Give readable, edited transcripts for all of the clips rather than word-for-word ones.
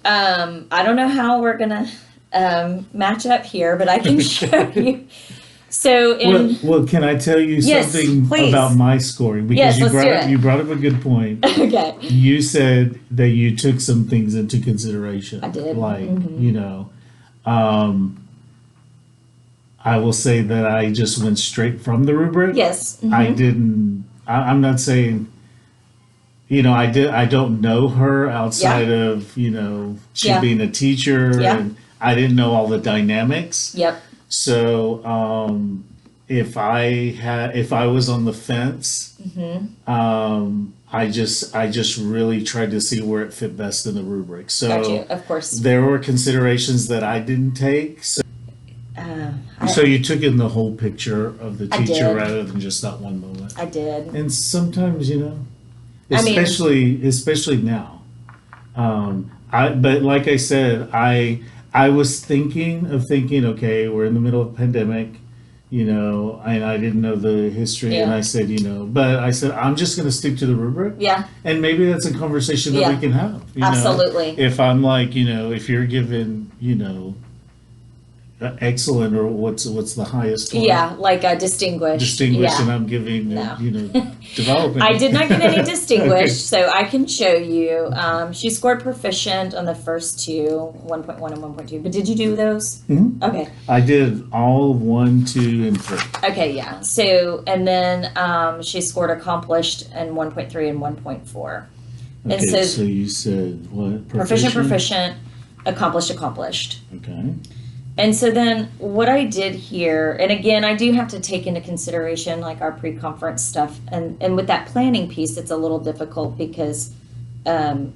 I don't know how we're gonna match up here, but I can show you. So Well, can I tell you yes, something about please. my scoring? Because Yes, let's do you it. brought up a good point. Okay. You said that you took some things into I consideration, did. like, Hmm. um, I will say that I just went straight from the rubric. Yes. I Hmm. didn't. I'm not saying. I did. I don't know her Yeah. outside of she Yeah. being a teacher, Yeah. and I didn't know all the dynamics. Yep. So if I was on the fence, Hmm. I just really tried to see where it fit best in the rubric. Got you. So Of course. there were considerations that I didn't take. Uh, So I you took in the whole picture of the I teacher did. rather than just that one moment. I did. And sometimes, I mean, especially now. But like I said, I was thinking, okay, we're in the middle of a pandemic, and I didn't know the history, and yeah. I said, but I said I'm just going to stick to the rubric, Yeah. and maybe that's a conversation that we Yeah. can have. Absolutely. If I'm like, if you're given, excellent or what's the highest one? Yeah, like a distinguished. Distinguished, and Yeah. I'm giving, No. I developing. did not get any Okay. distinguished, so I can show you. She scored proficient on the first two, 1.1 and 1.2. But did you do those? Mhm. Okay. I did all 1, 2, and 3. Okay, yeah. So, and then she scored accomplished in 1.3 and 1.4. And Okay, so so you said what? proficient, Proficient? proficient, accomplished, accomplished. Okay. And so then what I did here, and again, I do have to take into consideration like our pre-conference stuff. And with that planning piece, it's a little difficult because um,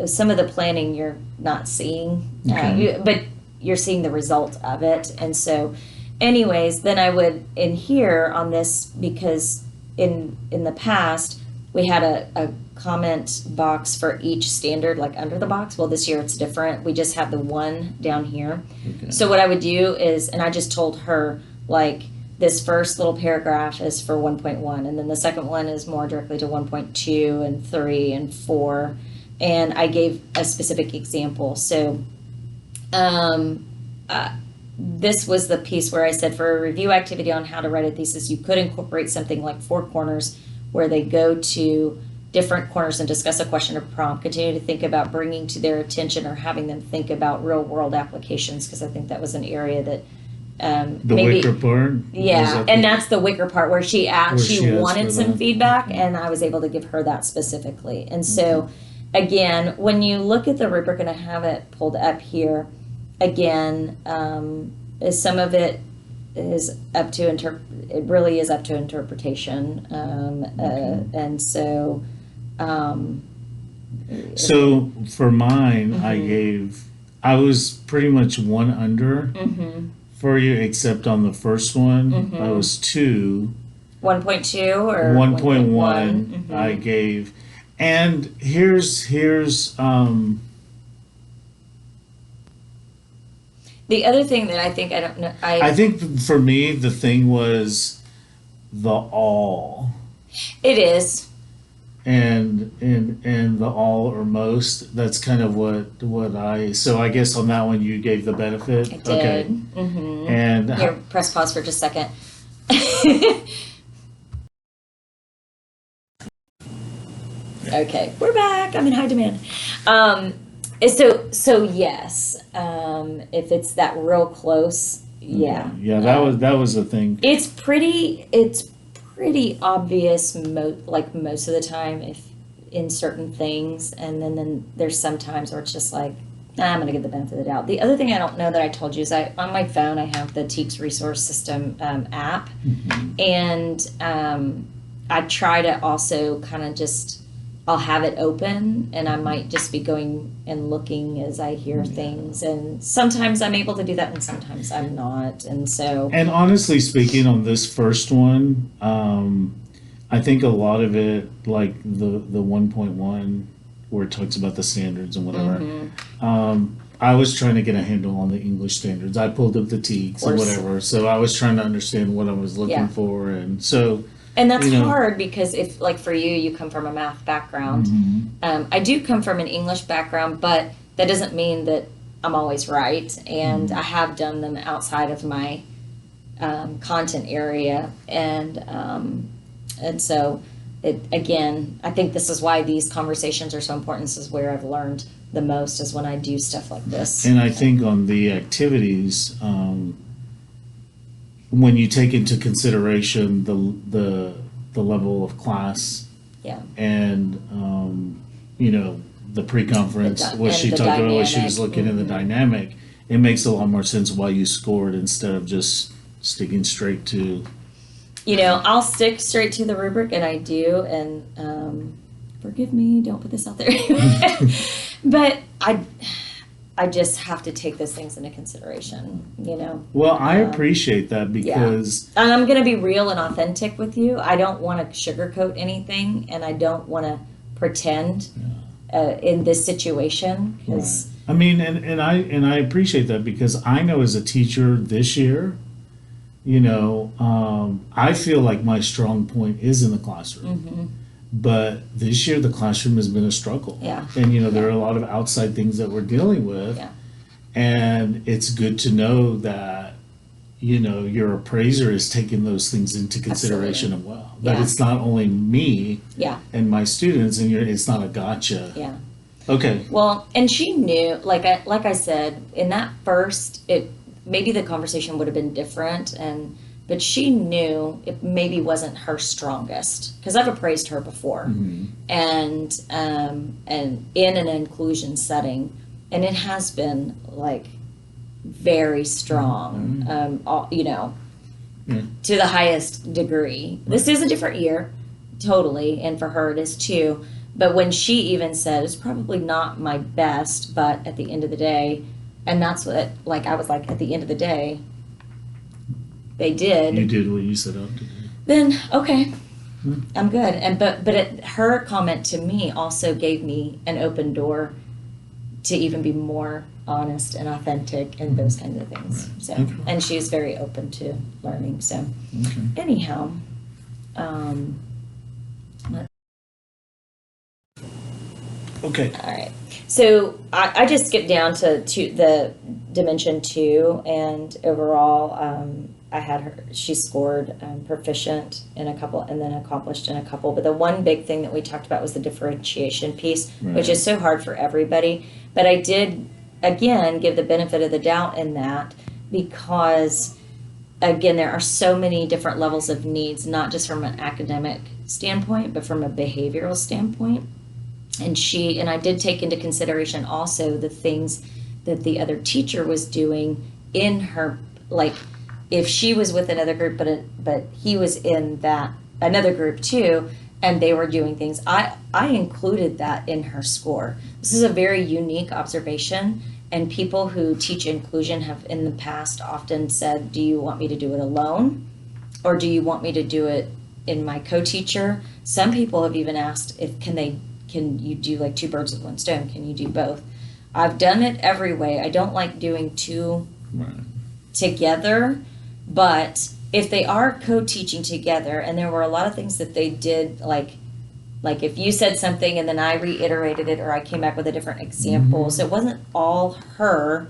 some of the planning you're not seeing, Okay. but you're seeing the result of it. And so, anyways, then I would in here on this because in the past we had a comment box for each standard like under the box. Well, this year it's different. We just have the one down here. Okay. So what I would do is, and I just told her like this first little paragraph is for 1.1, and then the second one is more directly to 1.2 and 3 and 4, and I gave a specific example. So um, this was the piece where I said for a review activity on how to write a thesis, you could incorporate something like 4 corners where they go to different corners and discuss a question or prompt. Continue to think about bringing to their attention or having them think about real world applications, because I think that was an area that The maybe wicker part? yeah, and that's the wicker part where she asked, Where she she asked wanted for some that? feedback, Okay. and I was able to give her that specifically. And so, again, when you look at the rubric, and I have it pulled up here, again, some of it is up to it really is up to interpretation, and so. Um, So for mine, Mhm. I was pretty much one under Mhm. for you, except on the first one, I Mhm. was 2. 1.2 or 1.1 I Mhm. gave. And here's The other thing that I think I don't know, I think for me the thing was the all. it is. And the all or most, that's kind of what I, so I guess on that one you gave the benefit. I did. Okay. Mm-hmm. And Here, press pause for just a second. Okay, we're back. I'm in high demand. So yes, if it's that real close, yeah. yeah, that was the thing. It's pretty obvious like most of the time if in certain things, and then there's some times where it's just like, "Nah, I'm gonna give the benefit of the doubt." The other thing I don't know that I told you is on my phone I have the TEKS Resource System app, and I try to also kind of just I'll have it open, and I might just be going and looking as I hear things, and sometimes I'm able to do that and sometimes I'm not, and so And honestly speaking, on this first one, I think a lot of it, like the 1.1, where it talks about the standards and whatever. I was trying to get a handle on the English standards. I pulled up the TEKS and course. whatever, so I was trying to understand what I was looking Yeah. for, and so And that's you know. hard because like for you come from a math background. I do come from an English background, but that doesn't mean that I'm always right. And I have done them outside of my content area. And so again, I think this is why these conversations are so important. This is where I've learned the most, is when I do stuff like this. And I think on the activities, when you take into consideration the level of class, Yeah. and the pre-conference, what she and the talked about, what she was dynamic. looking in the dynamic, it makes a lot more sense why you scored instead of just sticking straight to. I'll stick straight to the rubric, and I do, and forgive me, don't put this out there. But I just have to take those things into consideration, Well, I appreciate that, because And I'm going to be real and authentic with you. I don't want to sugarcoat anything, and I don't want to pretend in this situation. 'Cause I mean, and I appreciate that, because I know as a teacher this year, I feel like my strong point is in the classroom. But this year, the classroom has been a struggle. Yeah. And, there are a lot of outside things that we're dealing with. Yeah. And it's good to know that, your appraiser is taking those things into consideration as well. That Yeah. it's not only me Yeah. and my students, and it's not a gotcha. Yeah. Okay. Well, and she knew, like I said, in that first, maybe the conversation would have been different, but she knew it maybe wasn't her strongest, because I've appraised her before, and in an inclusion setting, and it has been like very strong, to the highest degree. This is a different year, totally, and for her it is too. But when she even said, it's probably not my best, but at the end of the day, and that's what, I was like, at the end of the day, they did. You did what you set out to do. Then, okay, I'm good. But her comment to me also gave me an open door to even be more honest and authentic and those kinds of things. Right. So, Okay. and she's very open to learning. So, Okay. anyhow, Okay. all right. So I just skipped down to the dimension 2, and overall, I had her. She scored proficient in a couple, and then accomplished in a couple. But the one big thing that we talked about was the differentiation piece, which is so hard for everybody. But I did again give the benefit of the doubt in that, because again, there are so many different levels of needs, not just from an academic standpoint, but from a behavioral standpoint. And I did take into consideration also the things that the other teacher was doing in her, like if she was with another group, but he was in that another group too, and they were doing things. I included that in her score. This is a very unique observation, and people who teach inclusion have in the past often said, do you want me to do it alone, or do you want me to do it in my co-teacher? Some people have even asked can you do like two birds with one stone? Can you do both? I've done it every way. I don't like doing two together, but if they are co-teaching together, and there were a lot of things that they did, like if you said something and then I reiterated it, or I came back with a different example, so it wasn't all her,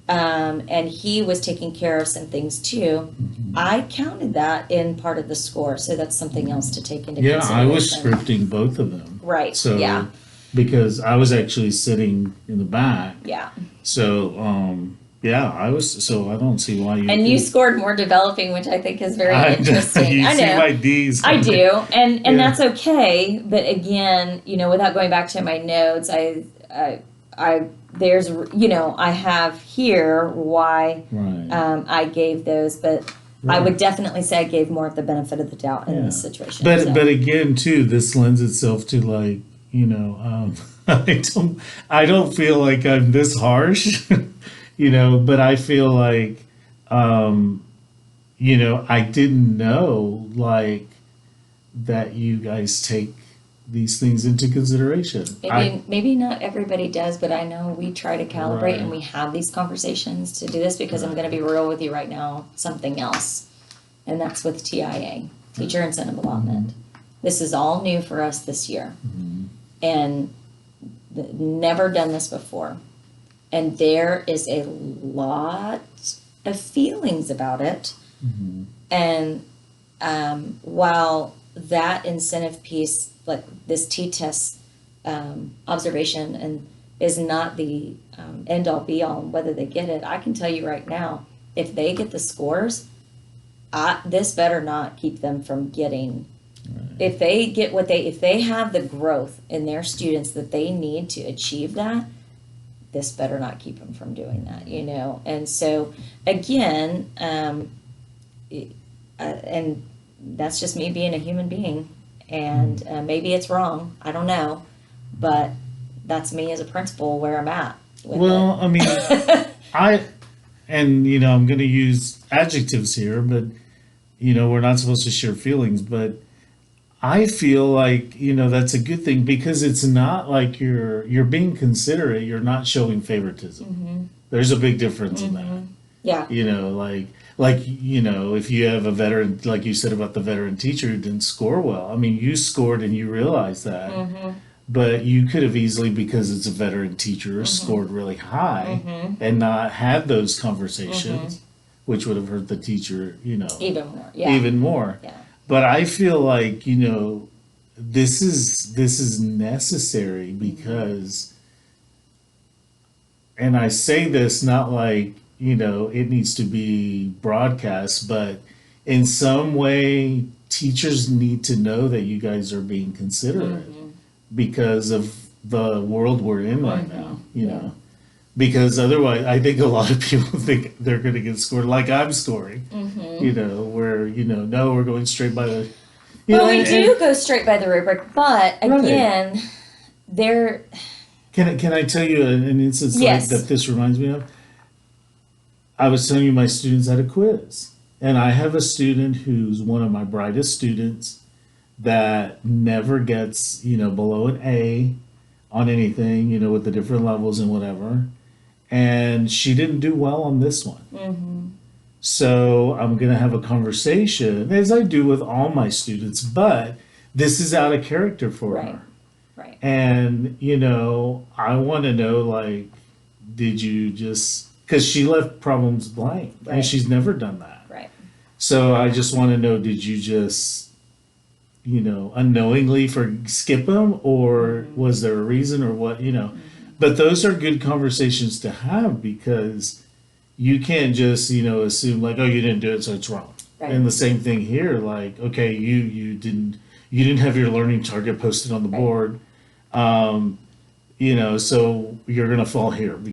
and he was taking care of some things too. I counted that in part of the score, so that's something else to take into consideration. I was scripting both of them. Right. So, yeah. because I was actually sitting in the back. Yeah. So, I was. So I don't see why you. And you scored more developing, which I think is very interesting. You I see know. my D's. I do, and that's okay. But again, without going back to my notes, I there's I have here why I gave those, but I would definitely say I gave more of the benefit of the doubt in this situation. But again, too, this lends itself to I don't feel like I'm this harsh, but I feel like, I didn't know that you guys take these things into consideration. Maybe not everybody does, but I know we try to calibrate and we have these conversations to do this, because I'm going to be real with you right now, something else. And that's with TIA, Teacher Incentive Allotment. This is all new for us this year. And never done this before. And there is a lot of feelings about it. Mm-hmm. And while that incentive piece, like this T-TESS observation, and is not the end all be all whether they get it, I can tell you right now, if they get the scores, this better not keep them from getting. Right. If they get if they have the growth in their students that they need to achieve that, this better not keep them from doing that, you know? And so, again, and that's just me being a human being. And maybe it's wrong. I don't know. But that's me as a principal where I'm at with Well, I mean, it. I'm going to use adjectives here, but, we're not supposed to share feelings, but I feel like, that's a good thing because it's not like you're being considerate, you're not showing favoritism. Mm-hmm. There's a big difference in Mm-hmm. that. Yeah. If you have a veteran, like you said about the veteran teacher who didn't score well, I mean, you scored and you realized that, Mm-hmm. but you could have easily, because it's a veteran teacher, Mm-hmm. scored really high Mm-hmm. and not had those conversations, which would have hurt the teacher, Even more. Yeah. even more. Yeah. But I feel like, this is necessary because, and I say this not like, it needs to be broadcast, but in some way, teachers need to know that you guys are being considerate because of the world we're in right now, Yeah. Because otherwise, I think a lot of people think they're going to get scored like I'm scoring, Mm-hmm. where, no, we're going straight by the, Well, we do go straight by the rubric, but Right. again, there. Can I tell you an instance Yes. that this reminds me of? I was telling you my students had a quiz, and I have a student who's one of my brightest students that never gets, below an A on anything, with the different levels and whatever. And she didn't do well on this one. Mm-hmm. So I'm going to have a conversation, as I do with all my students, but this is out of character for Right. her. Right. And, I want to know, like, did you just, because she left problems blank, Right. and she's never done that. Right. So I just want to know, did you just, unknowingly skip them, or was there a reason, or what, But those are good conversations to have because you can't just, assume like, oh, you didn't do it, so it's wrong. Right. And the same thing here, like, okay, you didn't have your learning target posted on the Right. board, so you're gonna fall here